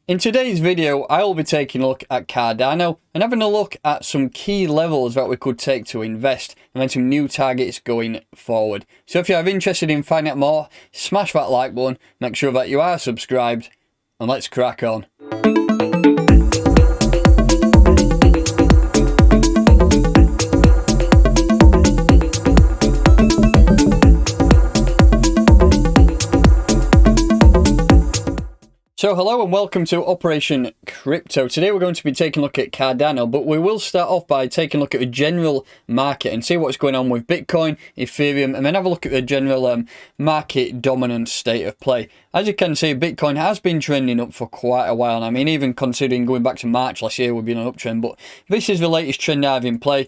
In today's video, I will be taking a look at Cardano and having a look at some key levels that we could take to invest and then some new targets going forward. So if you are interested in finding out more, smash that like button, make sure that you are subscribed, and let's crack on. So hello and welcome to Operation Crypto. Today we're going to be taking a look at Cardano, but we will start off by taking a look at the general market and see what's going on with Bitcoin, Ethereum, and then have a look at the general market dominant state of play. As you can see, Bitcoin has been trending up for quite a while. I mean, even considering going back to March last year, we've been on an uptrend, but this is the latest trend I have in play.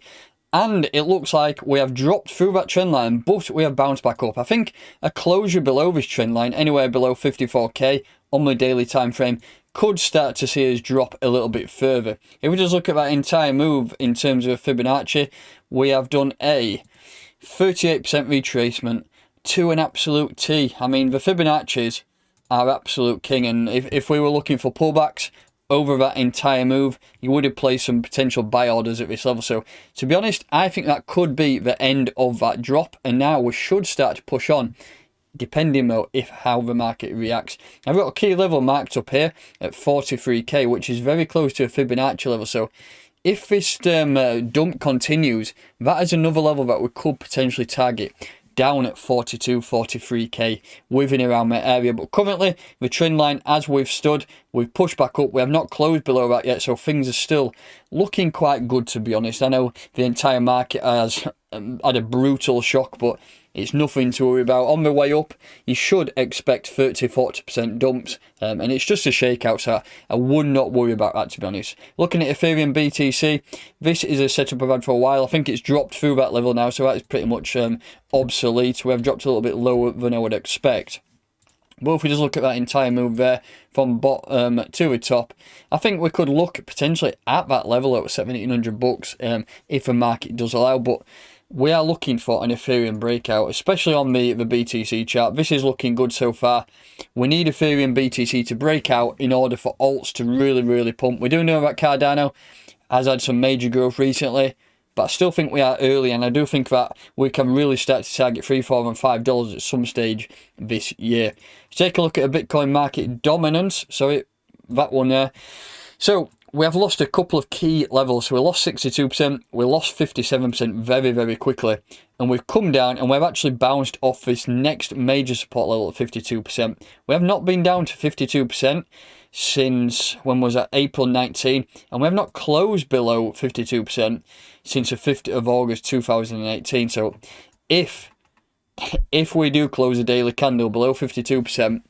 And it looks like we have dropped through that trend line, but we have bounced back up. I think a closure below this trend line, anywhere below 54k on the daily time frame, could start to see us drop a little bit further. If we just look at that entire move in terms of Fibonacci, we have done a 38% retracement to an absolute T. I mean, the Fibonacci's are absolute king, and if we were looking for pullbacks over that entire move, you would have placed some potential buy orders at this level. So to be honest, I think that could be the end of that drop, and now we should start to push on, depending though how the market reacts. I've got a key level marked up here at 43k, which is very close to a Fibonacci level. So if this dump continues, that is another level that we could potentially target down at 42, 43k, within around that area. But currently, the trend line, as we've stood, we've pushed back up. We have not closed below that yet, so things are still looking quite good, to be honest. I know the entire market has had a brutal shock, but it's nothing to worry about. On the way up, you should expect 30-40% dumps, and it's just a shakeout, so I would not worry about that, to be honest. Looking at Ethereum BTC, this is a setup I've had for a while. I think it's dropped through that level now, so that is pretty much obsolete. We have dropped a little bit lower than I would expect. But if we just look at that entire move there from bottom to the top, I think we could look potentially at that level at $1,700 if the market does allow. But we are looking for an Ethereum breakout, especially on the BTC chart. This is looking good so far. We need Ethereum BTC to break out in order for alts to really pump. We do know that Cardano has had some major growth recently, but I still think we are early, and I do think that we can really start to target $3, $4, and $5 at some stage this year. Let's take a look at a Bitcoin market dominance. Sorry, that one there. So we have lost a couple of key levels. So we lost 62%, we lost 57% very quickly, and we've come down and we've actually bounced off this next major support level at 52%. We have not been down to 52% since, when was that, April 19, and we have not closed below 52% since the 5th of August 2018. So if we do close a daily candle below 52%,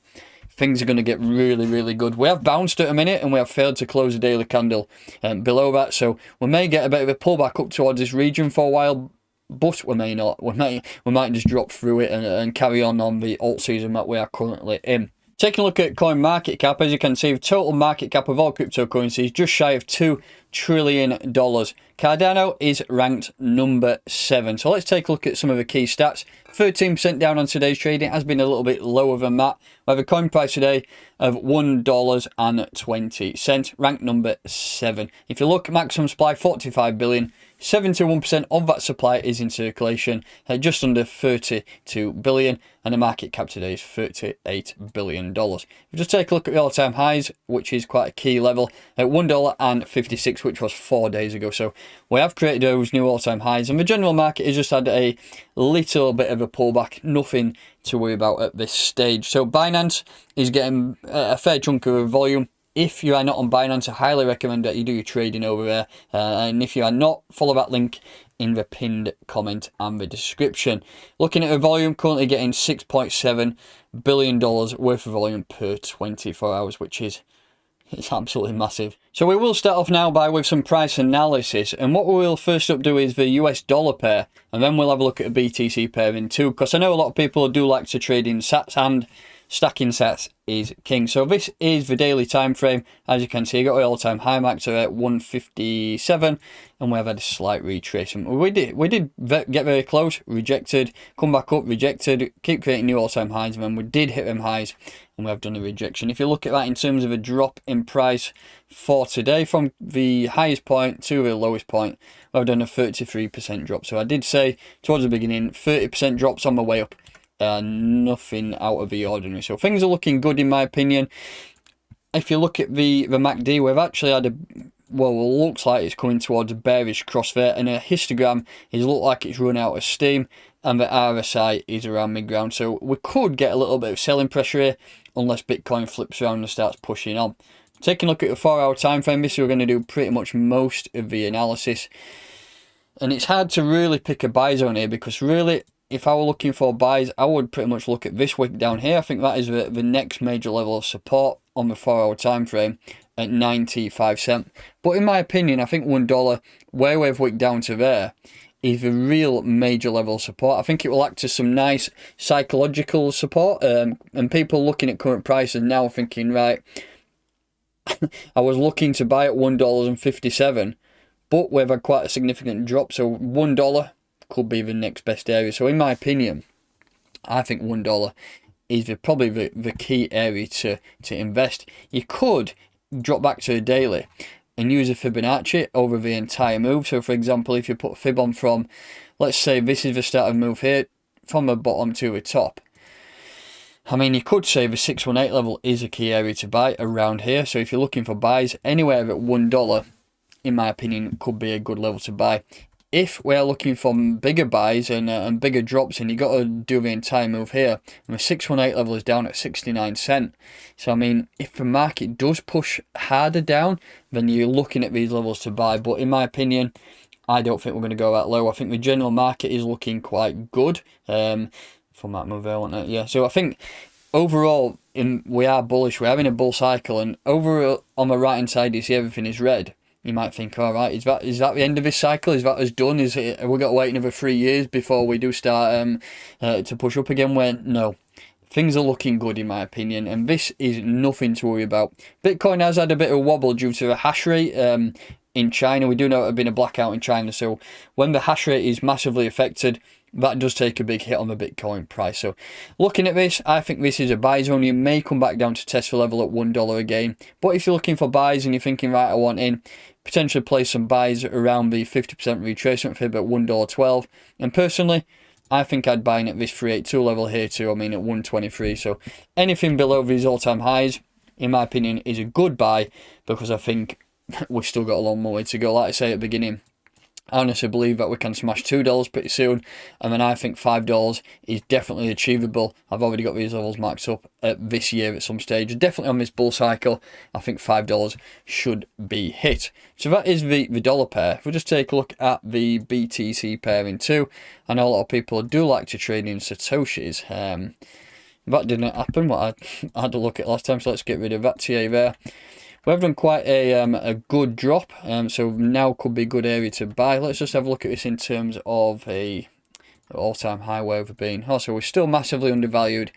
things are going to get really good. We have bounced at a minute and we have failed to close a daily candle below that, so we may get a bit of a pullback up towards this region for a while, but we may not. We might just drop through it and carry on the alt season that we are currently in. Taking a look at coin market cap, as you can see, the total market cap of all cryptocurrencies just shy of $2 trillion. Cardano is ranked number 7. So let's take a look at some of the key stats. 13% down on today's trading. It has been a little bit lower than that. We have a coin price today of $1.20, ranked number 7. If you look, maximum supply 45 billion. 71% of that supply is in circulation, just under 32 billion, and the market cap today is $38 billion. If we just take a look at the all-time highs, which is quite a key level, at $1.56, which was 4 days ago. So we have created those new all-time highs, and the general market has just had a little bit of a pullback, nothing to worry about at this stage. So Binance is getting a fair chunk of volume. If you are not on Binance, I highly recommend that you do your trading over there. And if you are not, follow that link in the pinned comment and the description. Looking at the volume, currently getting $6.7 billion worth of volume per 24 hours, which is absolutely massive. So we will start off now with some price analysis. And what we will first up do is the US dollar pair. And then we'll have a look at a BTC pair in too, because I know a lot of people do like to trade in sats and stacking sats is king. So this is the daily time frame. As you can see, I got the all-time high mark to at 157, and we have had a slight retracement. We did get very close, rejected, come back up, rejected, keep creating new all-time highs, and then we did hit them highs, and we have done a rejection. If you look at that in terms of a drop in price for today, from the highest point to the lowest point, we've done a 33% drop. So I did say towards the beginning, 30% drops on my way up. Nothing out of the ordinary. So things are looking good in my opinion. If you look at the MACD, we've actually had a, well, it looks like it's coming towards a bearish cross there, and a histogram is look like it's run out of steam, and the RSI is around mid-ground. So we could get a little bit of selling pressure here unless Bitcoin flips around and starts pushing on. Taking a look at the 4-hour time frame, this is we're going to do pretty much most of the analysis. And it's hard to really pick a buy zone here, because really, if I were looking for buys, I would pretty much look at this wick down here. I think that is the next major level of support on the 4-hour time frame at 95 cents. But in my opinion, I think $1, where we've wicked down to there, is a real major level of support. I think it will act as some nice psychological support. And people looking at current prices now thinking, right, I was looking to buy at $1.57, but we've had quite a significant drop. So $1 could be the next best area. So in my opinion, I think $1 is probably the key area to invest. You could drop back to a daily and use a Fibonacci over the entire move. So for example, if you put a fib on from, let's say this is the start of the move here, from the bottom to the top. I mean, you could say the 618 level is a key area to buy around here. So if you're looking for buys, anywhere at $1, in my opinion, could be a good level to buy. If we're looking for bigger buys and bigger drops, and you got to do the entire move here, and the 618 level is down at 69 cents. So I mean, if the market does push harder down, then you're looking at these levels to buy. But in my opinion, I don't think we're going to go that low. I think the general market is looking quite good. From that move there, wasn't it? Yeah. So I think overall, we are bullish. We're having a bull cycle, and over on the right hand side, you see everything is red. You might think, all right, is that the end of this cycle? Is that us done? Have we got to wait another 3 years before we do start to push up again? When no, things are looking good in my opinion, and this is nothing to worry about. Bitcoin has had a bit of a wobble due to the hash rate in China. We do know there's been a blackout in China, so when the hash rate is massively affected, that does take a big hit on the Bitcoin price. So looking at this, I think this is a buy zone. You may come back down to test the level at $1 again. But if you're looking for buys and you're thinking, right, I want in, potentially place some buys around the 50% retracement fib at $1.12. And personally, I think I'd buy in at this 382 level here too. I mean, at 123. So anything below these all-time highs, in my opinion, is a good buy, because I think we've still got a long way to go. Like I say at the beginning, I honestly believe that we can smash $2 pretty soon, and then I think $5 is definitely achievable. I've already got these levels marked up this year at some stage. Definitely on this bull cycle, I think $5 should be hit. So that is the dollar pair. If we just take a look at the BTC pairing too, I know a lot of people do like to trade in Satoshis. That didn't happen, but I had to look at last time, so let's get rid of that TA there. We've done quite a good drop, so now could be a good area to buy. Let's just have a look at this in terms of a all-time high where we've been. Also, we're still massively undervalued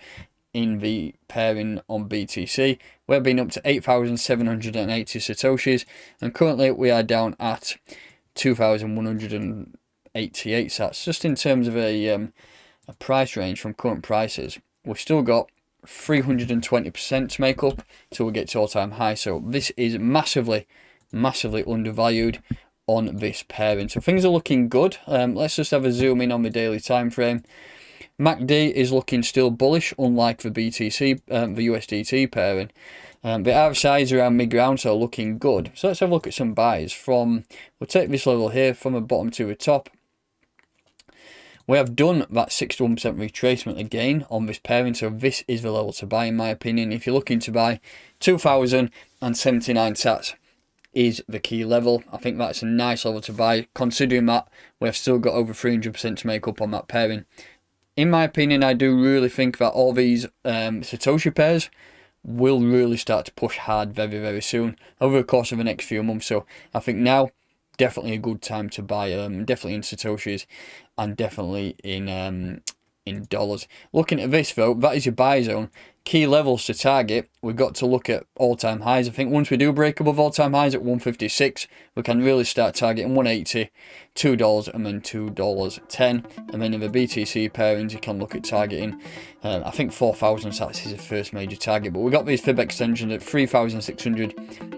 in the pairing on BTC. We've been up to 8,780 Satoshis, and currently we are down at 2,188 sats. Just in terms of a price range from current prices, we've still got 320% to make up till we get to all-time high. So this is massively undervalued on this pairing. So things are looking good. Let's just have a zoom in on the daily time frame. MACD is looking still bullish, unlike the BTC, the USDT pairing. The RSI is around mid-ground, so looking good. So let's have a look at some buys from, we'll take this level here from the bottom to the top. We have done that 61% retracement again on this pairing, so this is the level to buy in my opinion. If you're looking to buy, 2,079 sats is the key level. I think that's a nice level to buy, considering that we have still got over 300% to make up on that pairing. In my opinion, I do really think that all these Satoshi pairs will really start to push hard very, very soon over the course of the next few months. So I think now, definitely a good time to buy, definitely in Satoshis and definitely in dollars. Looking at this though, that is your buy zone. key levels to target, we've got to look at all-time highs. I think once we do break above all-time highs at 156, we can really start targeting 180, $2, and then $2.10. And then in the BTC pairings, you can look at targeting, I think 4,000 sats is the first major target. But we've got these fib extensions at 3,600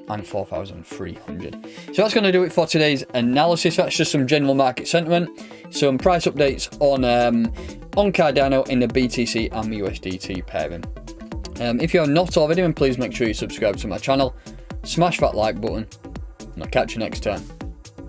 and 4,300. So that's going to do it for today's analysis. That's just some general market sentiment, some price updates on Cardano in the BTC and the USDT pairing. If you're not already, then please make sure you subscribe to my channel, smash that like button, and I'll catch you next time.